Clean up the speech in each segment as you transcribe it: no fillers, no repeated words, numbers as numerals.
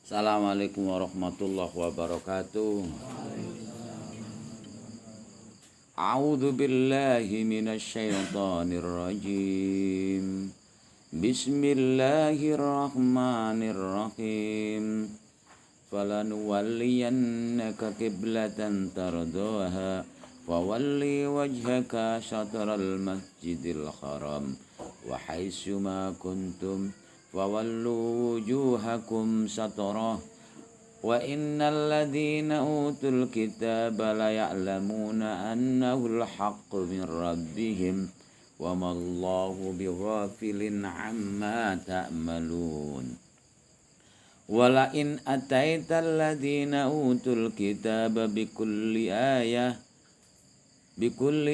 Assalamualaikum warahmatullahi wabarakatuh. A'udzu billahi minasy syaithanir rajim. Bismillahirrahmanirrahim. Falanuwalliyannaka qiblatan tardaha fawalli wajhaka syatral masjidil haram wa haitsu ma kuntum fawallu wujuhakum satrah wa innal ladzina utul kitaba la ya'lamuna annahu al-haqqu min rabbihim wa mallahu bighafilin amma ta'malun. Wala in ataital ladzina utul kitaba bikulli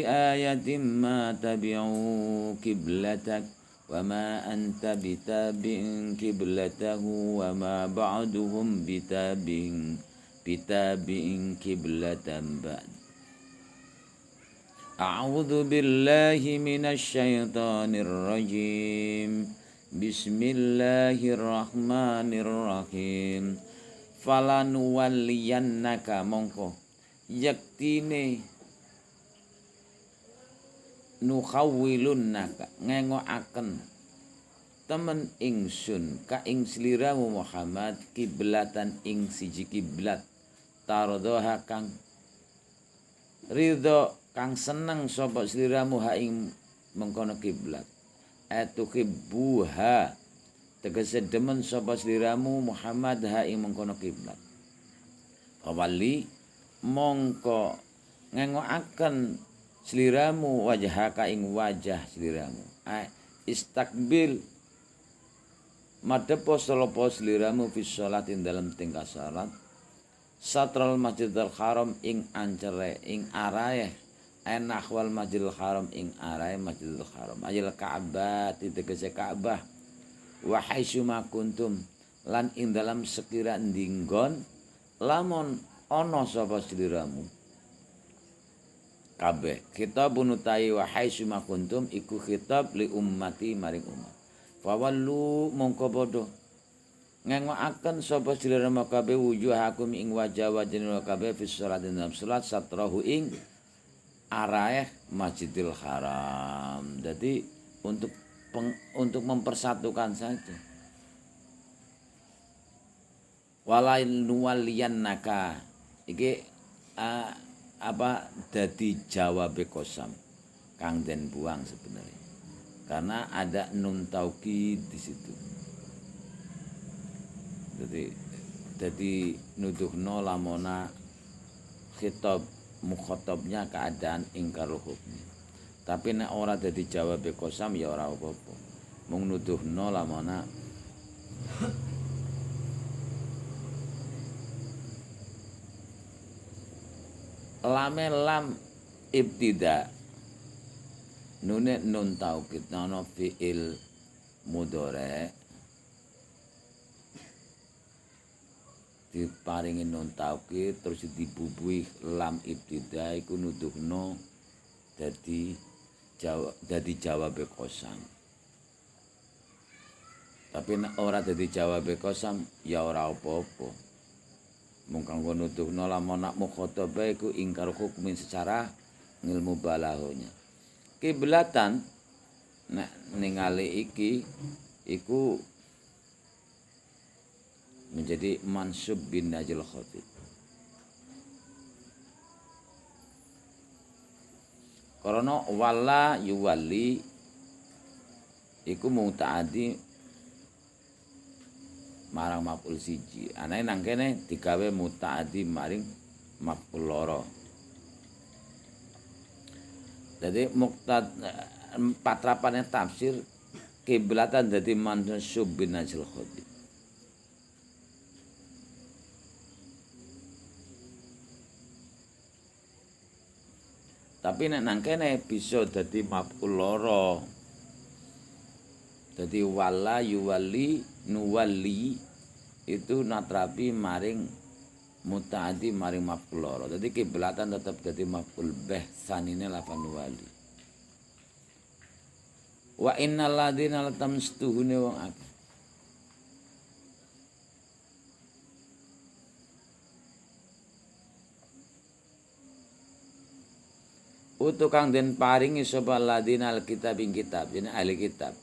ayatin ma tabi'u qiblatak wa ma anta bitabi'in qiblatahu wa ma ba'duhum bitabi'in qiblatan ba'd. A'udzu billahi minasy syaithanir rajim. Bismillahirrahmanirrahim. Falanuwalliyannaka mongko yaktine nukhawwilunnaka ngengokaken temen ingsun ka ing sliramu Muhammad kiblatan ing siji kiblat taradha kang ridho kang seneng sapa sliramu ha ing mengkono kiblat atuhibbuha tegese demen sapa sliramu Muhammad ha ing mengkono kiblat awali mongko ngengokaken sliramu wajhaka ing wajah sliramu istakbil madepo salopo sliramu fi sholatin dalam tingkah salat satral masjidil haram ing ancere ing arahe nahwal masjidil haram ing arahe masjidil haram ayil ka'bah tegese ka'bah wa haitsu ma kuntum lan ing dalam sekira ndinggon lamun ana sapa sliramu kabeh khitabun utai wa haitsu ma kuntum iku khitab li ummati maring umat fawallu mongko padha ngengokaken sapa sliramu kabeh wujuhakum ing wajah-wajah kabeh fi shalat dalam salat satrahu ing arahe Masjidil Haram. Jadi untuk mempersatukan saja. Walain nuwalliyannaka iki dadi jawabe kosam kang den buang sebenarnya karena ada nun taukid di situ. Jadi nuduhno lamona khitab mukhatabnya keadaan ingkar hukmi. Tapi nek ora dadi jawabe kosam ya ora apa-apa. Mung nuduhno lamona lame lam ibtida nune nun taukid nono fiil mudhari diparingi nun taukid terus dibubuhi lam ibtida iku nuduhno dadi jawabe kosam. Tapi nek ora dadi jawabe kosam ya ora apa-apa. Mung kanggo nuduhno lamun nak mukhatabah iku ingkar hukmin secara ilmu balaghahnya. Kiblatan nek ningali iki iku menjadi mansub bin najil khafid. Karena wala yuwalli iku mutaaddi marang maf'ul siji. Anae nang kene digawe mutaaddi maring maf'ul loro. Jadi patrapane tafsir kiblatan dadi mansub bin najil khafid. Tapi nek nang kene bisa dadi maf'ul loro. Dadi wala yuwalli nuwalli itu natrapi maring mutaaddi maring maf'ul loro. Dadi kiblatan tetep dadi maf'ul bih sanine lafal nuwalli. Wa innal ladzina latamstuhune wong akeh Utukang den paringi sapa ladina alkitab ing kitab, jenenge ahli kitab.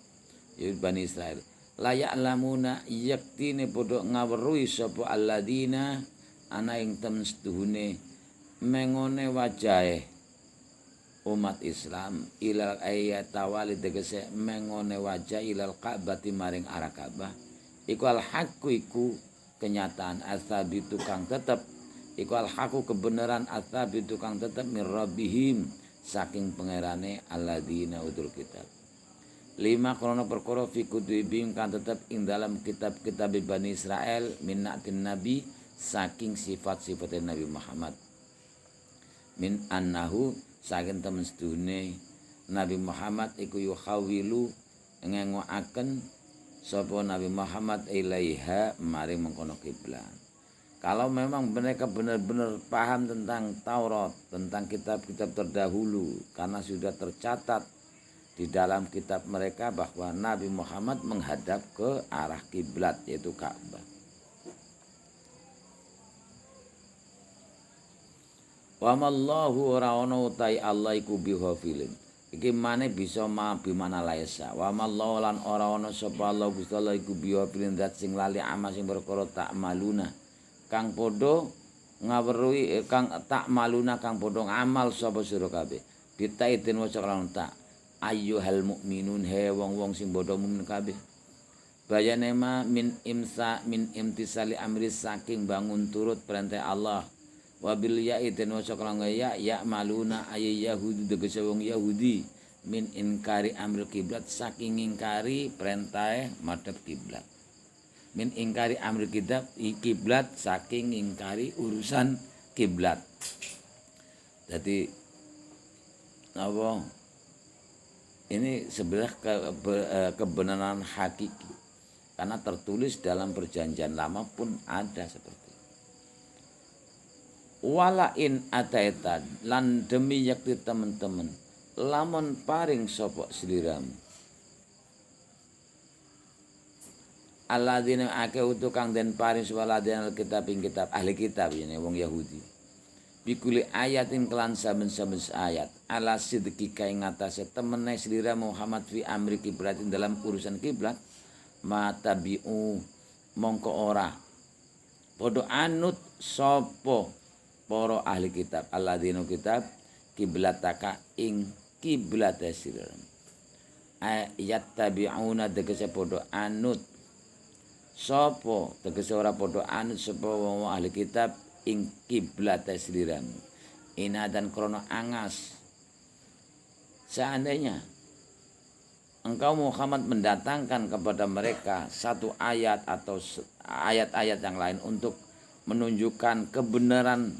Ya Bani Israil. Layak lamuna yaktine podo ngaweruhi sapa alladina ana ing temen setuhune mengone wajahe umat Islam ilal ayat tawali tegese mengone wajah ilal Ka'bah maring arah Ka'bah iku al haqqu iku kenyataan asabitu kang tetep iku al haqqu kebenaran asabitu kang tetep mir rabbihim saking pangerane alladzina utul kitab. 5 krana perkara fi kutubihim kang tetep ing dalam kitab-kitab Bani Israel minnatin nabi saking sifat-sifat Nabi Muhammad. Min annahu saking temen sedune Nabi Muhammad iku yuhawilu ngengoaken sapa Nabi Muhammad ilaiha maring mengkono kiblat. Kalau memang mereka benar-benar paham tentang Taurat, tentang kitab-kitab terdahulu, karena sudah tercatat di dalam kitab mereka bahwa Nabi Muhammad menghadap ke arah kiblat yaitu Ka'bah. Wa mallahu ora ana utai Allah iku bighafilin. Iki maneh bisa mabi mana laisa. Wa mallahu lan ora ana sapa Allah Gusti Allah iku bighafilin zat sing lali amal sing perkara tak maluna. Kang podo ngaweruhi kang tak maluna kang podo ngamal sapa sira kabeh. Bitaitin waca kelawan tak ayyuhal mukminun he wong-wong sing bodho mukmin kabeh. Bayane ma min imtisali amri saking bangun turut perintah Allah. Wabil yaitin waca kelawan ya maluna ay yahudi tegese wong Yahudi min inkari amri kiblat saking ingkari perintah madhep kiblat. Min ingkari amri kiblat saking ingkari urusan kiblat. Jadi apa ini sebenarnya kebenaran hakiki karena tertulis dalam perjanjian lama pun ada seperti itu. Walain ataita lan demi yakti teman-teman lamun paring sapa sliramu alladzina ake utu kang den paring swaladina kitab ing kitab ahli kitab yen wong Yahudi. Bikuli ayatin kelan saben-saben ayat ala sidqi kae ngatasé temene slira Muhammad fi amri kiblat dalam urusan kiblat matabiu mongko ora padha anut sapa para ahli kitab alladzina kitab kiblataka ing kiblate slira. Ayat tabiuna tegese padha anut sapa tegese ora padha anut sapa wong ahli kitab ing kiblat sliramu ina dan krono angas seandainya engkau Muhammad mendatangkan kepada mereka satu ayat atau ayat-ayat yang lain untuk menunjukkan kebenaran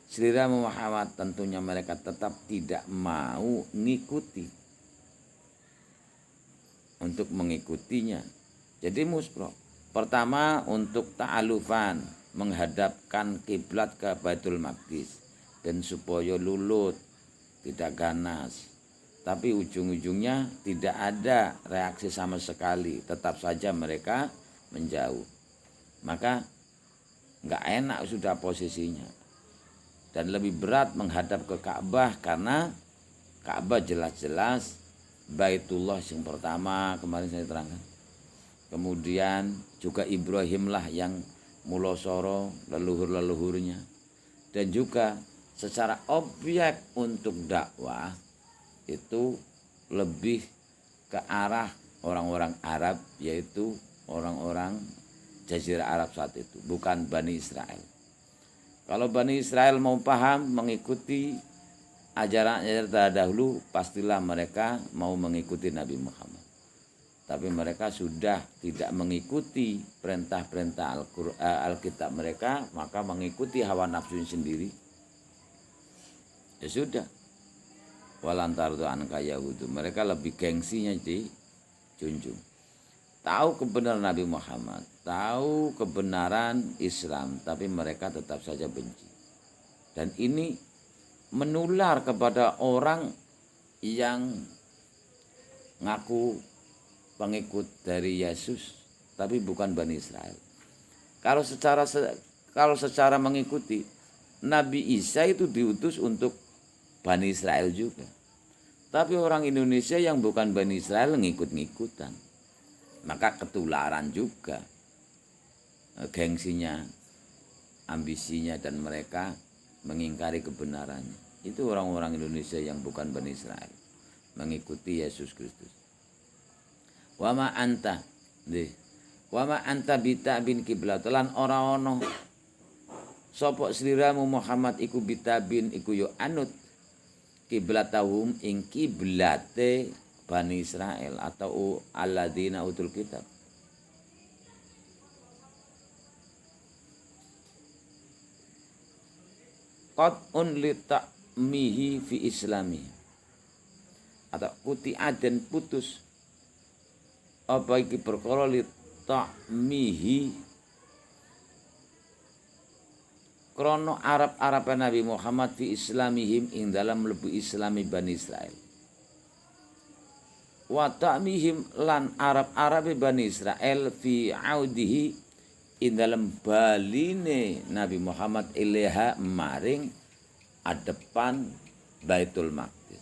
sliramu Muhammad tentunya mereka tetap tidak mau ngikuti untuk mengikutinya jadi muspro. Pertama untuk ta'alufan menghadapkan kiblat ke Baitul Maqdis dan supaya lulut tidak ganas. Tapi ujung-ujungnya tidak ada reaksi sama sekali, tetap saja mereka menjauh. Maka enggak enak sudah posisinya. Dan lebih berat menghadap ke Ka'bah karena Ka'bah jelas-jelas Baitullah yang pertama kemarin saya terangkan. Kemudian juga Ibrahim lah yang mulosoro leluhur-leluhurnya. Dan juga secara objek untuk dakwah itu lebih ke arah orang-orang Arab yaitu orang-orang Jazirah Arab saat itu. Bukan Bani Israel. Kalau Bani Israel mau paham mengikuti ajaran-ajaran terdahulu pastilah mereka mau mengikuti Nabi Muhammad. Tapi mereka sudah tidak mengikuti perintah-perintah Alkitab mereka, maka mengikuti hawa nafsu sendiri. Ya sudah. Walantar doan Yahudu. Mereka lebih gengsinya dijunjung. Tahu kebenaran Nabi Muhammad, tahu kebenaran Islam, tapi mereka tetap saja benci. Dan ini menular kepada orang yang ngaku pengikut dari Yesus tapi bukan Bani Israel. Kalau secara mengikuti Nabi Isa itu diutus untuk Bani Israel juga. Tapi orang Indonesia yang bukan Bani Israel ngikut-ngikutan. Maka ketularan juga gengsinya, ambisinya, dan mereka mengingkari kebenarannya. Itu orang-orang Indonesia yang bukan Bani Israel mengikuti Yesus Kristus. Wa ma anta bitabin kiblat lan ora ono sapa sliramu Muhammad iku bitabin iku yo anut kiblatahum ing kiblate Bani Israel atau alladzina utul kitab. Qat'un li ta'mihi fi islami atau kuti aden putus apa iki perkara li ta'mihi krono Arab Nabi Muhammad fi islamihim ing dalam mlebu islami Bani Israel. Wa ta'mihim lan Arab Bani Israel fi audihi ing dalam baline Nabi Muhammad ilaha maring adepan Baitul Maqdis.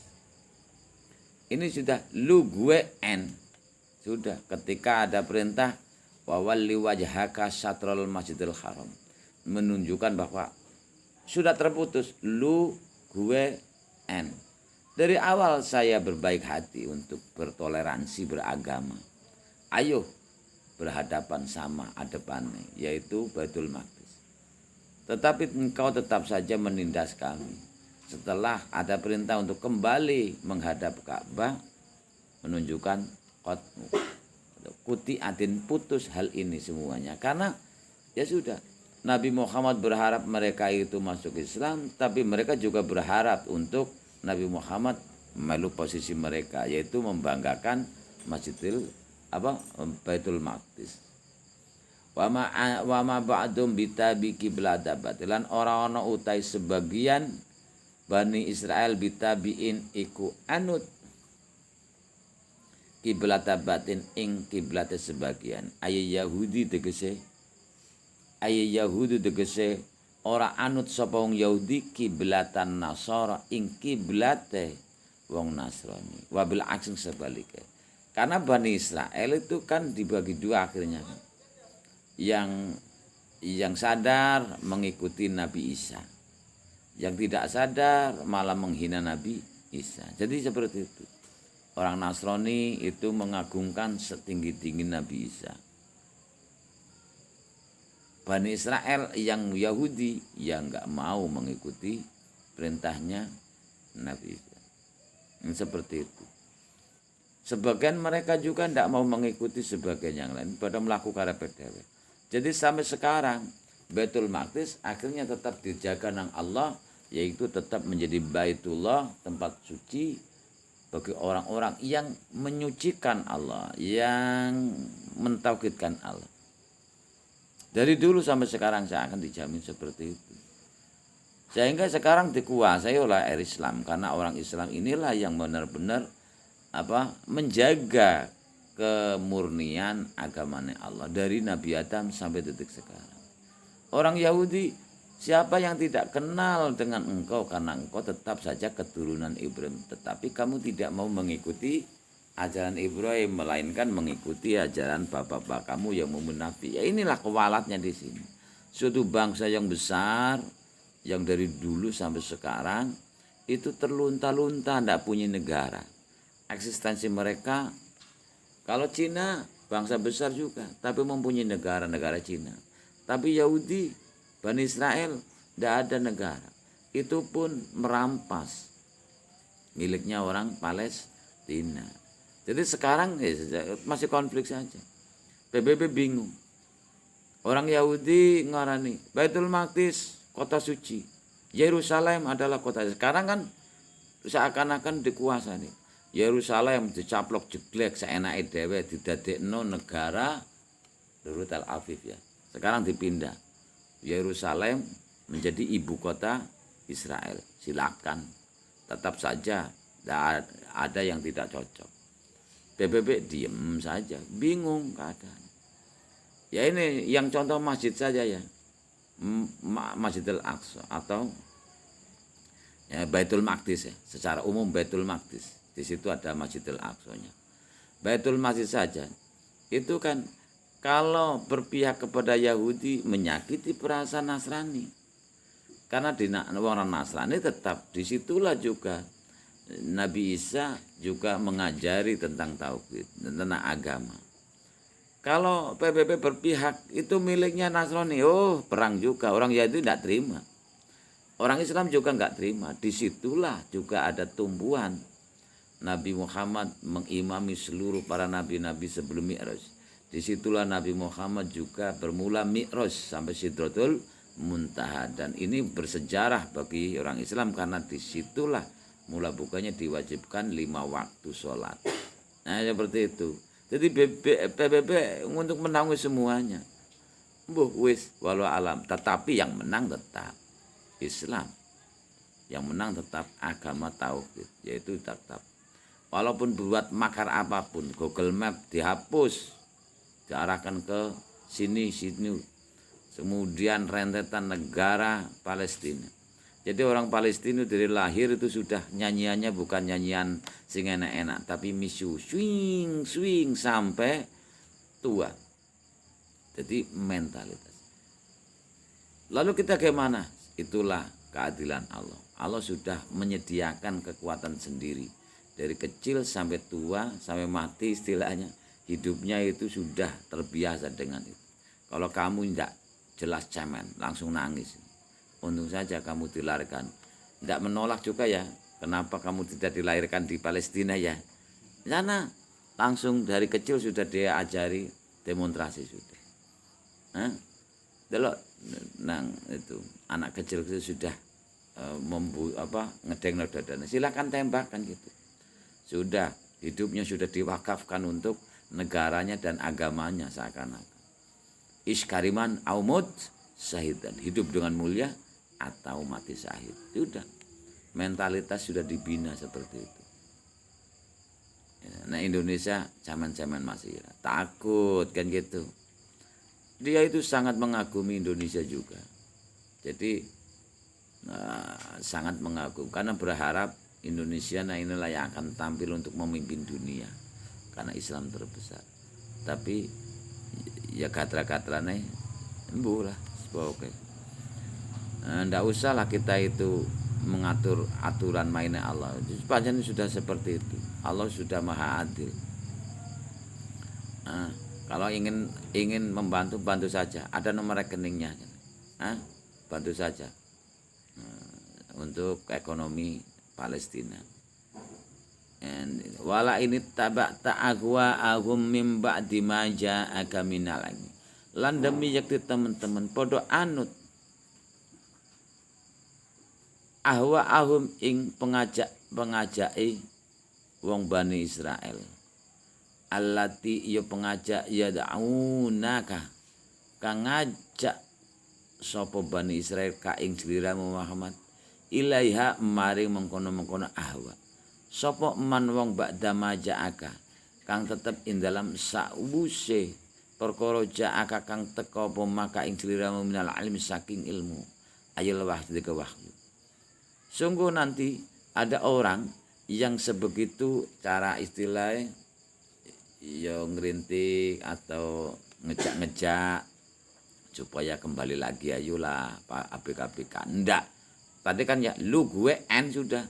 Ini sudah luguen. Sudah ketika ada perintah wawalli wajhaka syatrul Masjidil Haram, menunjukkan bahwa sudah terputus luguen. Dari awal saya berbaik hati untuk bertoleransi beragama. Ayo berhadapan sama adepannya, yaitu Baitul Maqdis. Tetapi engkau tetap saja menindas kami. Setelah ada perintah untuk kembali menghadap Ka'bah, menunjukkan kuti adin putus hal ini semuanya. Karena ya sudah, Nabi Muhammad berharap mereka itu masuk Islam, tapi mereka juga berharap untuk Nabi Muhammad melu posisi mereka, yaitu membanggakan Baitul Maqdis. Wa ma ba'dum bitabi kibladabat lan ora ana utai sebagian Bani Israel bitabiin iku anut kibladabatin ing kiblate sebagian. Yahudi tegese ora anut sapa wong Yahudi kiblatan Nasara ing kiblate wong Nasrani. Wabil aksing sebaliknya. Karena Bani Israel itu kan dibagi dua akhirnya. Yang sadar mengikuti Nabi Isa. Yang tidak sadar malah menghina Nabi Isa. Jadi seperti itu. Orang Nasrani itu mengagungkan setinggi-tinggi Nabi Isa. Bani Israel yang Yahudi yang enggak mau mengikuti perintahnya Nabi Isa. Seperti itu. Sebagian mereka juga tidak mau mengikuti sebagian yang lain pada melakukan repet-repet. Jadi sampai sekarang Baitul Maqdis akhirnya tetap dijaga nang Allah, yaitu tetap menjadi Baitullah, tempat suci bagi orang-orang yang menyucikan Allah, yang mentauhidkan Allah. Dari dulu sampai sekarang saya akan dijamin seperti itu. Sehingga sekarang dikuasai oleh Islam, karena orang Islam inilah yang benar-benar menjaga kemurnian agamanya Allah dari Nabi Adam sampai detik sekarang. Orang Yahudi, siapa yang tidak kenal dengan engkau karena engkau tetap saja keturunan Ibrahim, tetapi kamu tidak mau mengikuti ajaran Ibrahim melainkan mengikuti ajaran bapak-bapak kamu yang munafik. Ya inilah kewalatnya di sini. Suatu bangsa yang besar yang dari dulu sampai sekarang itu terlunta-lunta, tidak punya negara. Eksistensi mereka, kalau Cina bangsa besar juga, tapi mempunyai negara Cina. Tapi Yahudi, Bani Israel, tidak ada negara. Itu pun merampas miliknya orang Palestina. Jadi sekarang masih konflik saja. PBB bingung. Orang Yahudi ngarani Baitul Maqdis kota suci, Yerusalem adalah kota. Sekarang kan seakan-akan dikuasai. Yerusalem dicaplok jeglek seenake dhewe didadekno negara dulu Tel Aviv ya. Sekarang dipindah. Yerusalem menjadi ibu kota Israel. Silakan. Tetap saja ada yang tidak cocok. PBB diem saja, bingung keadaan. Ya ini yang contoh masjid saja ya. Masjidil Aqsa atau Ya, Baitul Maqdis ya, secara umum Baitul Maqdis. Di situ ada Masjidil Aqsa-nya. Baitul Maqdis saja itu kan kalau berpihak kepada Yahudi menyakiti perasaan Nasrani. Karena di orang Nasrani tetap disitulah juga Nabi Isa juga mengajari tentang tauhid, tentang agama. Kalau PBB berpihak itu miliknya Nasrani, oh perang juga, orang Yahudi tidak terima. Orang Islam juga nggak terima. Disitulah juga ada tumbuhan Nabi Muhammad mengimami seluruh para nabi-nabi sebelum Mi'raj. Disitulah Nabi Muhammad juga bermula Mi'raj sampai Sidratul Muntaha. Dan ini bersejarah bagi orang Islam karena disitulah mula bukanya diwajibkan 5 waktu sholat. Nah seperti itu. Jadi PBB untuk menanggung semuanya. Wis walau alam. Tetapi yang menang tetap Islam. Yang menang tetap agama tauhid, yaitu tetap. Walaupun buat makar apapun, Google Map dihapus, diarahkan ke sini. Kemudian rentetan negara Palestina. Jadi orang Palestina dari lahir itu sudah nyanyiannya bukan nyanyian sing enak-enak, tapi misu swing sampai tua. Jadi mentalitas. Lalu kita gimana? Itulah keadilan Allah. Allah sudah menyediakan kekuatan sendiri. Dari kecil sampai tua, sampai mati istilahnya. Hidupnya itu sudah terbiasa dengan itu. Kalau kamu tidak jelas cemen, langsung nangis. Untung saja kamu dilahirkan. Tidak menolak juga ya. Kenapa kamu tidak dilahirkan di Palestina ya? Di sana langsung dari kecil sudah dia ajari demonstrasi sudah. Delok nang itu anak kecil itu sudah ngedeng dadane. Silakan tembakkan gitu. Sudah hidupnya sudah diwakafkan untuk negaranya dan agamanya seakan-akan. Iskariman aumut syahidan, hidup dengan mulia atau mati syahid. Sudah mentalitas sudah dibina seperti itu. Nah Indonesia zaman-zaman masih takut kan gitu. Dia itu sangat mengagumi Indonesia juga. Jadi sangat mengagumi karena berharap Indonesia inilah yang akan tampil untuk memimpin dunia karena Islam terbesar. Tapi ya katra-katrane embuh lah, oke. Ndak usahlah kita itu mengatur aturan mainnya Allah. Sepanjang sudah seperti itu. Allah sudah maha adil. Kalau ingin membantu, bantu saja. Ada nomor rekeningnya. Bantu saja. Untuk ekonomi Palestina. Wala ini taba'ta ahum mim ba'di ma ja'aka minal ilmi. Lan demi yakti teman-teman podo anut ahum ing pengajai wong Bani Israel. Allati ya pengajak yad'unaka kang ngajak sapa Bani Israel ka ing sliramu Muhammad ilaiha maring mengkono-mengkono ahwa. Sapa man wong ba'da maja'aka kang tetep ing dalam sakwuse perkara ja'aka kang teka apa maka ing sliramu minal ilmi saking ilmu ayul wahyi ke wahyu. Sungguh nanti ada orang yang sebegitu cara istilahnya ya ngerintik atau ngejak-ngejak supaya kembali lagi ayolah Pak ABK. Enggak. Tadi kan ya lu gue sudah.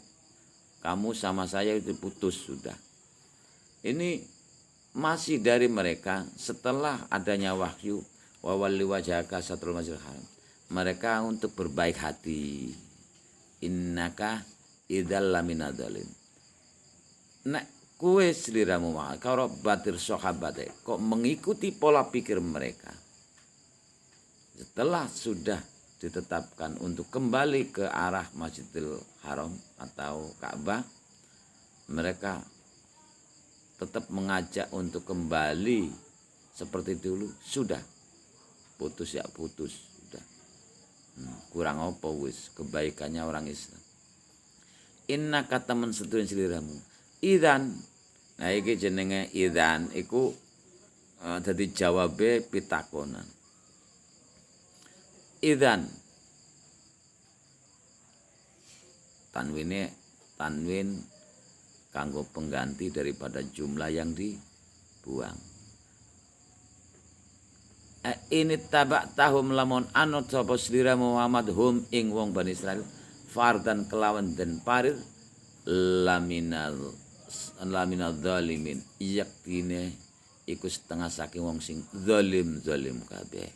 Kamu sama saya itu putus sudah. Ini masih dari mereka setelah adanya wahyu wa walli wajhaka satrul masjidil haram. Mereka untuk berbaik hati. Innaka idzal laminadzalin. Nah, kue seliramu mah kalau batir sahabat kok mengikuti pola pikir mereka setelah sudah ditetapkan untuk kembali ke arah Masjidil Haram atau Ka'bah, mereka tetap mengajak untuk kembali seperti dulu. Sudah putus ya putus sudah. Kurang apa wis kebaikannya orang Islam. Inna kata mensetuin seliramu idan. Nah iki jenenge idan iku dadi jawabe pitakonan. Idan tanwin kanggo pengganti daripada jumlah yang dibuang. Ini tabak tahum lamun anut sapa slira Muhammad hum ing wong Bani Israil fardan kelawan den parir laminal zalimin yaktine iku setengah saking wong sing zalim kabeh.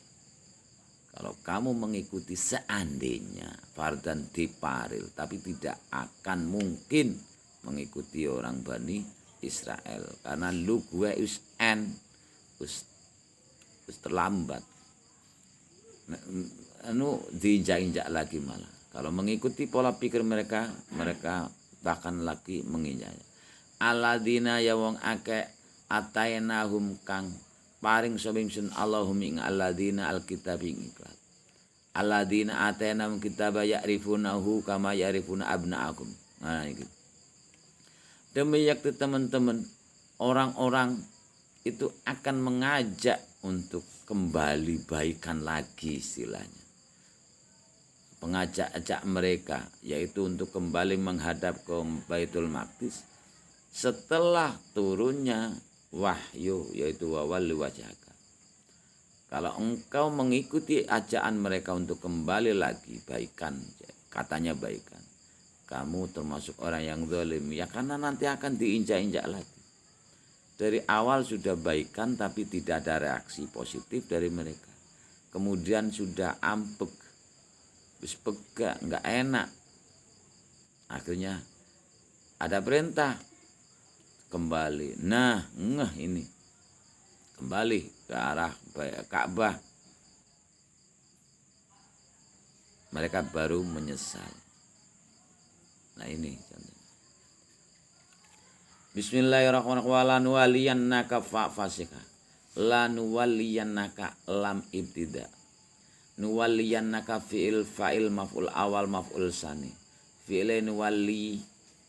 Kalau kamu mengikuti seandainya fardan diparil tapi tidak akan mungkin mengikuti orang Bani Israel karena lu gue us terlambat. Diinjak-injak lagi malah. Kalau mengikuti pola pikir mereka bahkan lagi menginjak. Aladina ya wong akeh atainahum kang paring sobingsun Allahum ing aladina alkitab ing iklat. Aladina atainahum kitaba ya'rifunahu kama ya'rifuna abna'akum. Nah iki. Demi yakti teman-teman orang-orang itu akan mengajak untuk kembali baikan lagi istilahnya. Pengajak-ajak mereka yaitu untuk kembali menghadap ke Baitul Maqdis setelah turunnya wahyu yaitu wawalli wajhaka. Kalau engkau mengikuti ajakan mereka untuk kembali lagi baikan, katanya baikan, kamu termasuk orang yang zalim ya karena nanti akan diinjak-injak lagi. Dari awal sudah baikan tapi tidak ada reaksi positif dari mereka. Kemudian sudah ampek, wis pegak, enggak enak. Akhirnya ada perintah kembali. Nah, ini kembali ke arah Ka'bah. Mereka baru menyesal. Nah ini contohnya. Bismillahirrahmanirrahim. Lan waliyannaka fasika. Lan waliyannaka lam ibtida. Nuwaliyannaka fi'il fa'il maf'ul awal maf'ul sani. Fi'il nuwali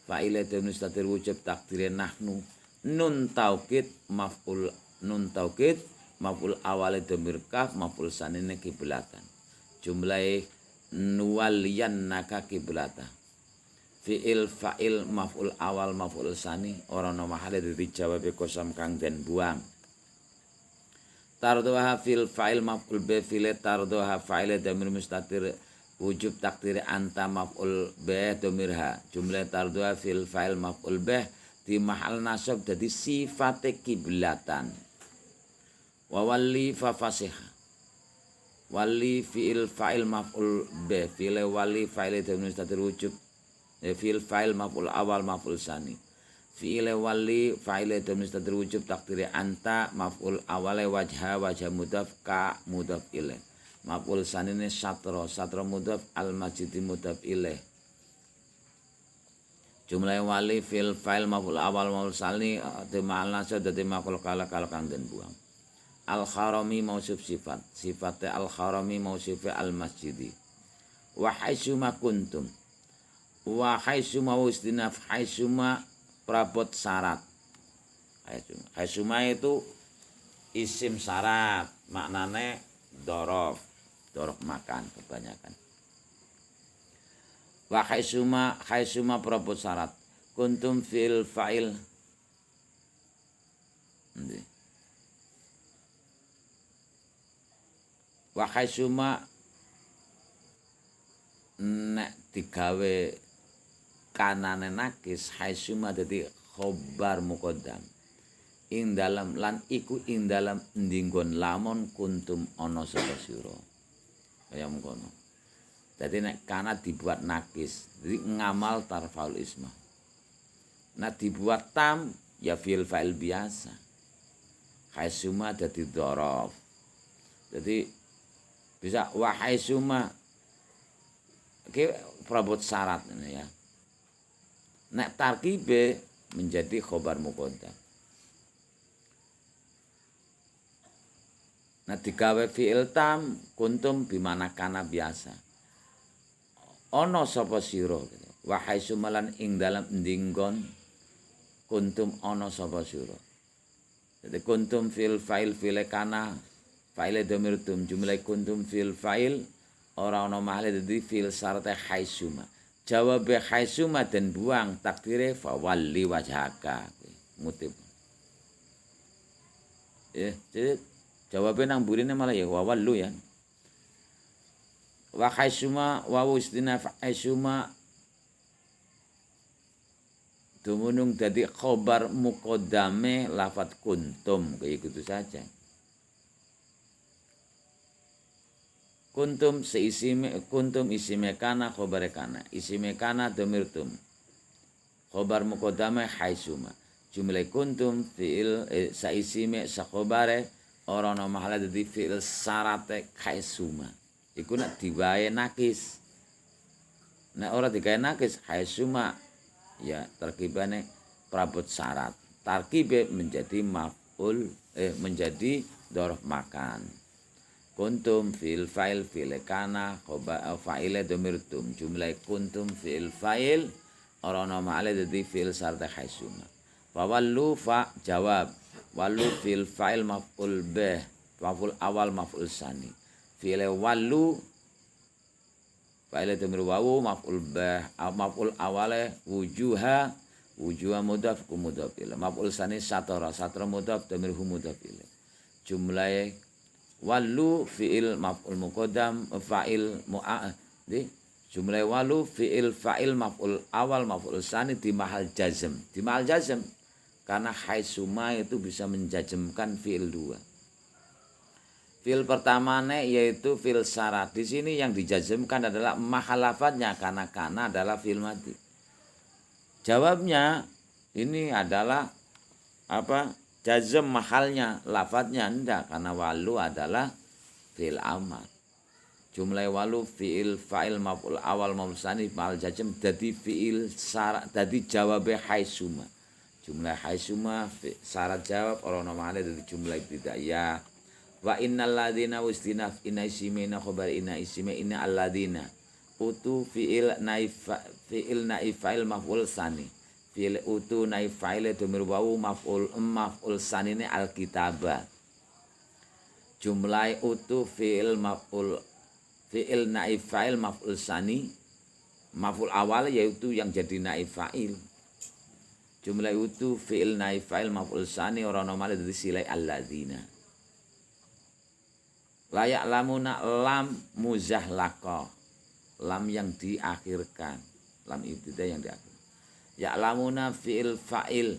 fa'il itu mustatir wujub takdir nahnu. Nun taukid maf'ul awal dhamir kaf maf'ul sani ne kiblatan. Jumlah nuwaliyannaka kiblatan. Fi'il fa'il maf'ul awal maf'ul sani ora ana mahale dijawab kosam kang den buang. Tarduha fil fa'il maf'ul bi fil tarduha fa'il dhamir mustatir wujub takdir anta maf'ul bi dhamirha. Jumlah tarduha fil fa'il maf'ul bi di mahal nasab dadi sifate kiblatan. Wa walli fa fasiha. Wali fi'il fa'il maf'ul bi fil wali fa'il dhamir mustatir wujub fi'il fa'il maf'ul awal maf'ul sani. Fi'il wali fa'il itu mustatir wujub takdiri anta maf'ul awal wajha mudhaf ka mudhaf ilaih. Maf'ul sani ne satra mudhaf al masjidi mudhaf ilaih. Jumlah wali fi'il fa'il maf'ul awal maf'ul sani ma'al nasab dadi maf'ul kala kang den buang. Al kharami mausuf sifat al kharami mausuf al masjidi. Wa haitsuma kuntum wa haitsuma ustinaf haitsuma prabot syarat. Haitsuma itu isim syarat, maknane dorof makan kebanyakan. Wa haitsuma prabot syarat. Kuntum fil fa'il. Wa haitsuma nek digawe kanane nakis haitsuma dadi khobar muqaddam ing dalam lan iku ing dalam ndinggon lamun kuntum ana sapa sira kaya mengkono. Dadi nek kana dibuat nakis jadi ngamal tarfaul isma. Nek dibuat tam ya fil fa'il biasa. Haitsuma dadi dzaraf. Jadi bisa wa haitsuma iki prabot syarat ini ya. Nek tarkibe menjadi khobar muqaddam. Nah digawe fi'il tam kuntum bimana kana biasa. Ana sapa sira gitu. Wa haitsumalan ing dalam ndinggon kuntum ana sapa sira. Jadi kuntum fil fa'il fil kana fa'il dhamirtum jumlah kuntum fil fa'il ora ana mahale dadi fil syarat haitsuma. Jawab haisuma dan buang takdire fawalli wajhaka. Ngutip. Jadi jawabnya nang burine malah ya wawallu ya. Wa haisuma wa istinaf haisuma dumunung dadi khobar muqaddame lafat kuntum kayak gitu saja. Kuntum isime kana khobar kana isime kana dhamir tum khobar muqaddame haisuma jumlah kuntum fiil saisime sakhobare ora ana mahala dadi fiil syarate haisuma iku nek diwae nakis nek ora digawe nakis haisuma ya tarkibane prabot syarat tarkibe menjadi maf'ul menjadi dzarf makan kuntum fil fa'il fil kana fa'ile dhamir tum jumlah kuntum fil fa'il ora ana ma'ale dadi fil syarat haisuma wa wallu fa jawab wallu fil fa'il maf'ul bih maf'ul awal maf'ul sani fil wallu fa'ile dhamir wawu maf'ul bih maf'ul awale wujuha mudhaf ku mudhaf ilaih maf'ul sani satara mudhaf dhamir hu mudhaf ilaih jumlah walu fi'il maf'ul muqaddam fa'il di jumlah walu fi'il fa'il maf'ul awal maf'ul sani di mahal jazm karena haisuma itu bisa menjazmkan fi'il dua. Fi'il pertamanya yaitu fi'il syarat. Di sini yang dijazmkan adalah mahal lafadznya karena kana adalah fi'il madi. Jawabnya ini adalah apa? Jazm mahalnya, lafadznya enggak karena walu adalah fi'il amar. Jumlah walu fi'il fa'il maf'ul awal maf'ul tsani mahal jazm dadi fi'il syarat dadi jawabe haisuma. Jumlah haisuma syarat jawab ora ono mahale dadi jumlah ibtidaiyah. Wa innal ladzina ustinaf inna isimina khabar inna isime inna alladzina utu fi'il naif fa'il maf'ul tsani fi'il utu naif fa'il dhamir wawu maf'ul sanine alkitaba jumlah utu fi'il naif fa'il maf'ul sani maf'ul awal yaitu yang jadi naif fa'il jumlah utu fi'il naif fa'il maf'ul sani ora ono male dadi silai alladzina layak lamuna lam muzahlaqa lam yang diakhirkan lam ibtida yang diakhirkan ya'lamuna fi'il fa'il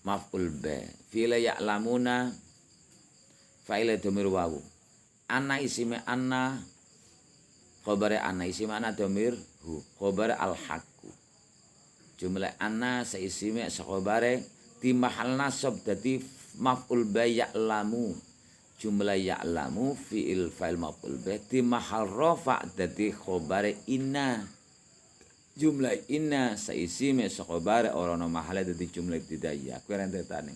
maf'ul bih fi'il ya'lamuna fa'il dhamir wawu anna isime anna khabare anna isime anna dhamir hu khabare al haqqu jumlah anna saisime sakhabare di mahal nasab dadi maf'ul bih ya'lamu jumlah ya'lamu fi'il fa'il maf'ul bih di mahal rafa dadi khabare inna jumlah inna saisime sakobare orono mahala dadi jumlah ibtidaiyah kuwi rentetane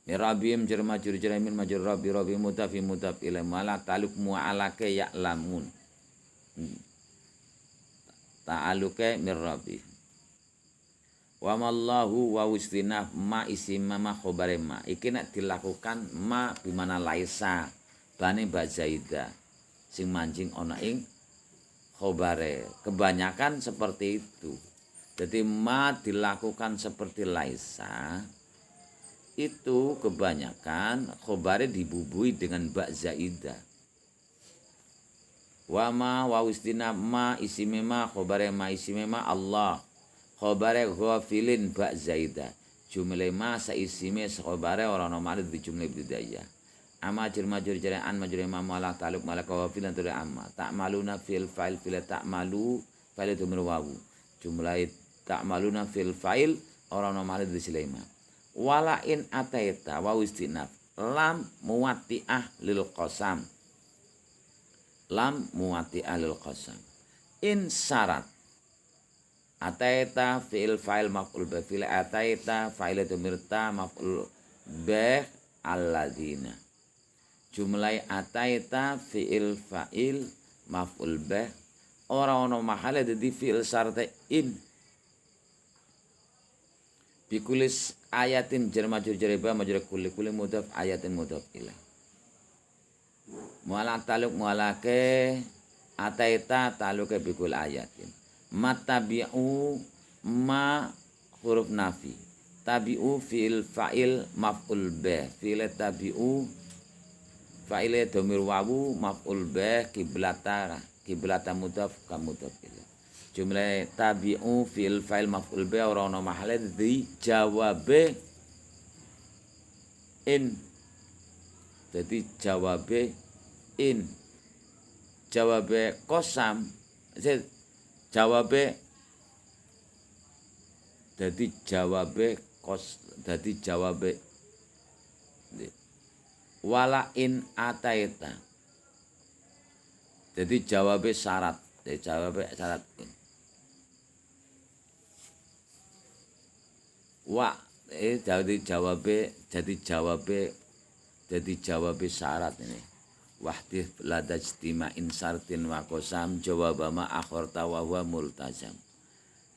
mirabim jerma juramin majur rabi mutafi mutaf ila mala taluk mu'alake ya'lamun ta'aluke mirrabi wa mallahu wa ustinaf ma isim ma khobare ma iki nek dilakukan ma bimana laisa bane ba zaida sing mancing ana ing khobare kebanyakan seperti itu. Jadi ma dilakukan seperti laisa itu kebanyakan khobare dibubui dengan ba zaidah. Wa ma wa ustina ma isime ma khobare ma isime ma Allah khobare ghafilin ba zaidah. Jumlah ma sa isime khobare ora ono male di jumlah ibtidaiyah. Ama majur jaraan majur imam malah taluk malah kawafil antara amma ta'maluna fil fa'il fil ta'malu fa'il itu wawu jumlah ta'maluna fil fa'il orang normal di silema wala in ataita wa istinaf lam muwatti'ah lil qasam in syarat ataita fi'il fa'il maf'ul bi fil ataita fa'il itu mirta maf'ul bi alladzina jumlah ataita fi'il fa'il maf'ul bih ora ono mahale dadi fi'il syarat in bikulis ayatin jar majrur jariba majrur kulli mudhaf ayatin mudhaf ilaih mu'ala taluk mu'alake ataita taluka bikul ayatin. Matabi'u ma huruf nafi. Tabi'u fi'il fa'il maf'ul bih. Fi'il tabi'u fa'il dhamir wawu maf'ul bih kiblata mudhaf ka mudhaf ilaih. Jumlah tabi'u fi'il fa'il maf'ul bih ora ana mahale di jawabe in. Jadi jawabe in. Jawabe kosam. Jawabe jadi jawabe wala in ataita. Jadi jawabe syarat. Jadi jawabe syarat in. Jadi jawabe syarat ini. Wahdif ladajtima'in sartin wa qasam jawabama akhorta wa huwa multazam.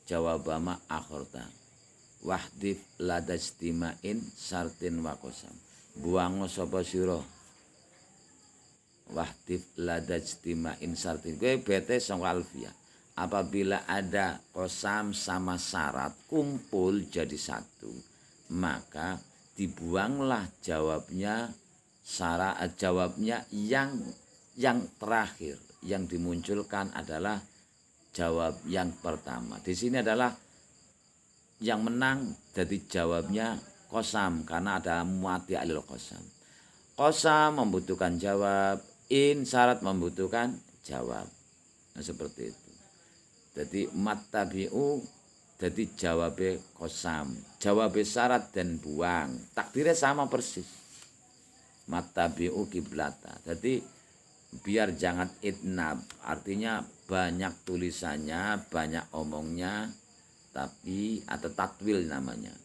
Jawabama akhorta. Wahdif ladajtima'in sartin wa qasam. Buang sapa sira. Wahdif ladajtima'in sartin. Kowe bete sangka alfiah. Apabila ada qasam sama syarat kumpul jadi satu, maka dibuanglah jawabnya. Jawabnya yang terakhir, yang dimunculkan adalah jawab yang pertama. Di sini adalah yang menang jadi jawabnya qasam karena ada muati alil qasam. Qasam membutuhkan jawab, in syarat membutuhkan jawab. Nah, seperti itu. Jadi mattabi'u jadi jawabe qasam, jawabe syarat dan buang. Takdirnya sama persis. Mattabi'u kiblata. Jadi biar jangan itnab, artinya banyak tulisannya, banyak omongnya, tapi atau tatwil namanya.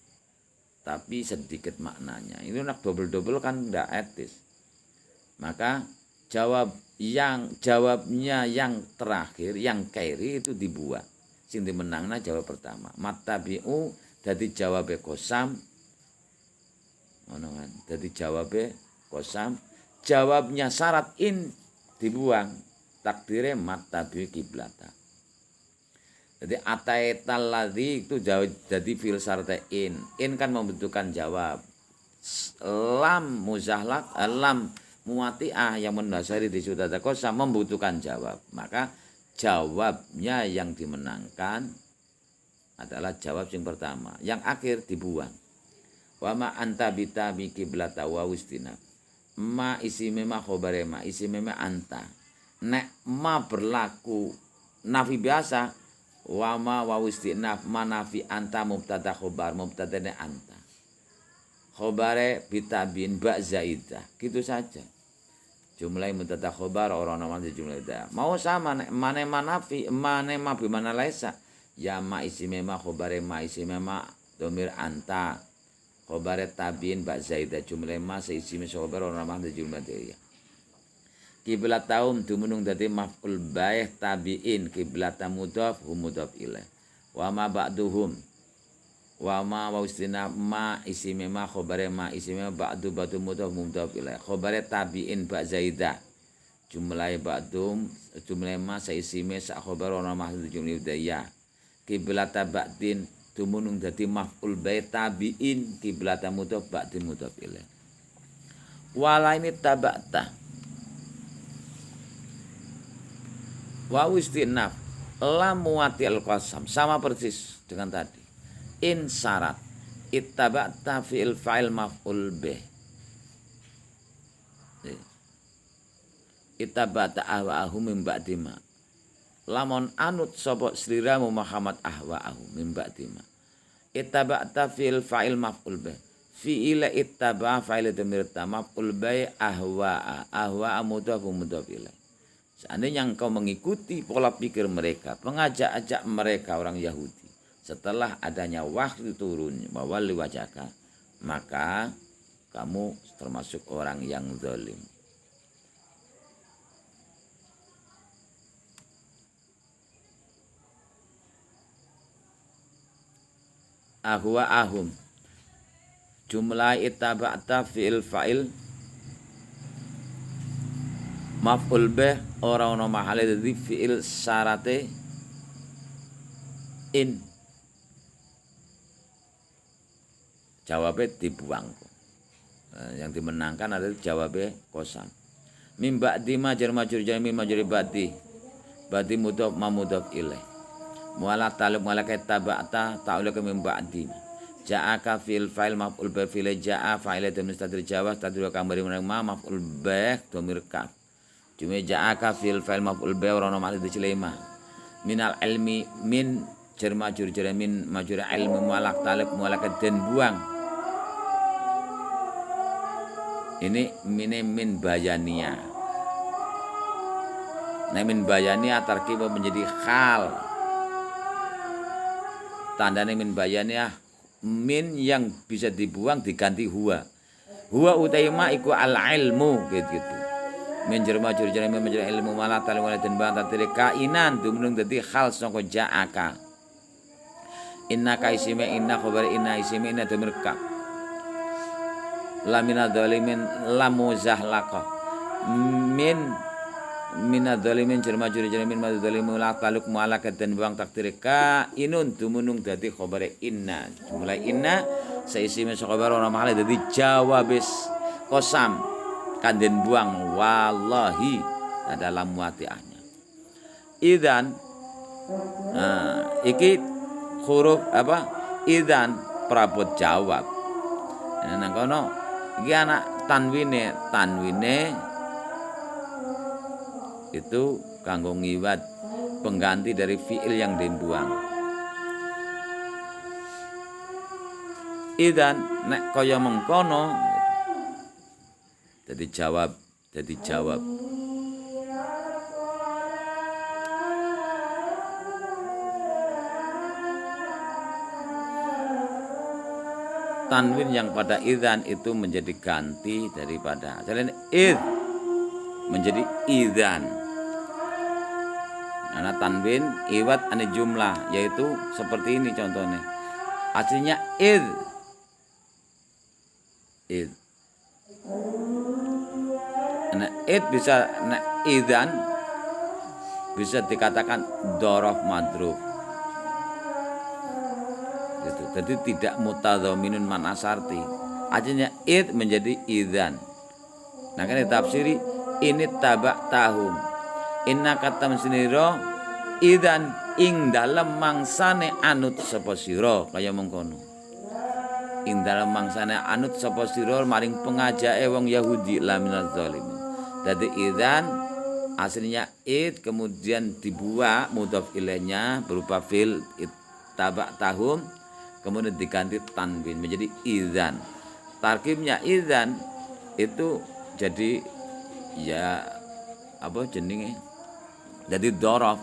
Tapi sedikit maknanya. Ini nak double-double kan enggak etis. Maka jawabnya yang terakhir, yang keri itu dibuat. Sing dimenangna jawab pertama. Mattabi'u dadi jawabe qasam. Ngono kan. Dadi jawabe qasam, jawabnya syarat in dibuang, takdirnya mattabi kiblata. Jadi ataital ladzi itu jadi fil syarta in kan membutuhkan jawab. Lam muzahlak, lam muati'ah yang mendasari di sudata qasam membutuhkan jawab. Maka jawabnya yang dimenangkan adalah jawab yang pertama, yang akhir dibuang. Wa ma anta bitabi kiblata wa wistina. Ma isi mema khobare ma isi mema anta. Nek ma berlaku nafi biasa, wa ma wa istinaf ma nafi anta mubtada khobar mubtadane anta. Khobare bitabin ba zaidah. Gitu saja. Jumlah mubtada khobar orang nama jumlah dah. Mau sama nek mane manafi mane ma bi mana laisa. Ya ma isi mema khobare ma isi mema domir anta. Khobaret tabiin ba zaidah jumlah ma seisi khobar orang nama jumlah dia. Kiblat taum dumunung dadi maf'ul baih tabiin kiblat mudhaf mudhaf ilaih. Wa ma ba'duhum wa ma wa istina ma isi ma khobare ma isi ma ba'du mudhaf mudhaf ilaih. Khobaret tabiin ba zaidah jumlah ba'dum jumlah ma seisi sa khobar orang nama jumlah dia. Kiblat ba'din tumunung dadi maf'ul baih tabiin kiblata mudhaf ba'di mudhaf ilaih. Wala ini tabata wa istinaf lam muati al-qasam sama persis dengan tadi. In syarat ittaba'ta fi'il fa'il maf'ul bih. Ittaba'ta ahwa'ahu min ba'di ma. Lamun anut sapa sliramu Muhammad ahwa'ahu min ba'di ma. Ittaba'ta fi'il fa'il maf'ul bih. Fi'ila ittaba'a fa'il dhamir maf'ul bih ahwa'a mudhaf mudhaf ilaih. Seandainya engkau mengikuti pola pikir mereka, mengajak-ajak mereka orang Yahudi setelah adanya wahyu turun mawali wajaka, maka kamu termasuk orang yang zalim. Ahwa ahum jumlah ittaba'ta fi'il fa'il Maf'ul bih ora ana mahale dadi fi'il syarate in. Jawabnya dibuang. Yang dimenangkan adalah jawabnya kosam. Mim ba'di majar majur jami majuri ba'di. Ba'di mudhaf mamudhaf ilaih. Mu'alaq talib mu'alaq taba'ta ta'ulaka mim ba'di. Ja'aka fil fa'il maf'ul bih fil ja'a fa'ila domir stadir jawa stadir kambari menang ma maf'ul bih domir kaf. Cuma ja'aka fil fa'il maf'ul bih ora ono malih dicilema. Minal ilmi min jar majur jar min majur ilmu mu'alaq talib mu'alaq den buang. Ini min bayaniyah. Nah min bayaniyah tarkib menjadi khal. Tandanya min bayaniyah min yang bisa dibuang diganti huwa. Huwa utaima iku al ilmu gitu. Min jerma jur min majur ilmu malah talim wala den bang tatire kainan dumunung dadi khal saka ja'aka. Inna ka isime inna khabar inna isime inna dumirka. Lamina dzalimin lamuzahlaqa min minadzalimin jerma juri min madzalimin la taluk mu'alakat dan buang takdir ka inun dumunung dadi khabare inna mulai inna saisime khabar ora mahale dadi jawabis kosam kanden buang wallahi dalam muatiahnya idzan iki huruf apa idzan prabot jawab nang kono iki anak tanwine itu kanggo ngiwat pengganti dari fiil yang dibuang. Idan nek kaya mengkono jadi jawab. Tanwin yang pada idzan itu menjadi ganti daripada selain id menjadi idzan. Karena tanwin iwat ane jumlah yaitu seperti ini contohnya. Aslinya id. Nah id bisa idzan bisa dikatakan dzaraf madruf. Gitu. Jadi tidak mutadzaminun man asarti. Artinya id menjadi idzan. Nah kan ditafsiri ini tabak tahum. Inna katam siniro idzan ing dalem mangsane anut sapa sira kaya mengkono. Ing dalem mangsane anut sapa sira maring pengajake wong Yahudi laminaz zalimin. Dadi idzan aslinya id kemudian dibuat mudhaf ilaihnya berupa fil tabak tahum kemudian diganti tanwin menjadi idzan. Tarkibnya idzan itu jadi ya apa jenenge? Jadi dzaraf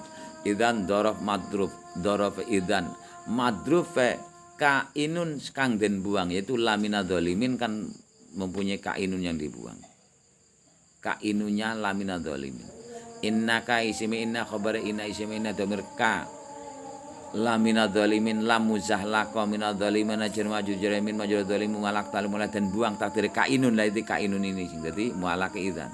idzan dzaraf madruf dzaraf idzan madruf kainun kang den buang yaitu lamina dzalimin kan mempunyai kainun yang dibuang. Kainunnya lamina dzalimin. Innaka ismi inna khabar inna ismi inna dhamir ka lamina dzalimin lam muzahlaqa minadh dzalimin ajr majur jaramin majur dzalimu malak talimula dan buang takdir kainun lah itu kainun ini sing dadi mualake idzan.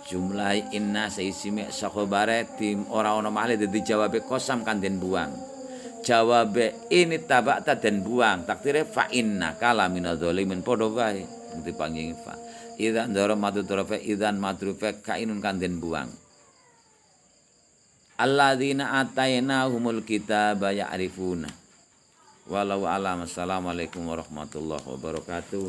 Jumlah inna saisime sakobare tim ora ana malih dadi jawabe kosam kan den buang. Jawabe ini tabakta den buang takdire fa inna kala minadh dzalimin padha wae dipanggih fa. Idzan dzara madrufe idzan madrufe kainun kan den buang. Alladzina atainahumul kitaba ya'rifuna. Wallahu a'lam. Assalamualaikum warahmatullahi wabarakatuh.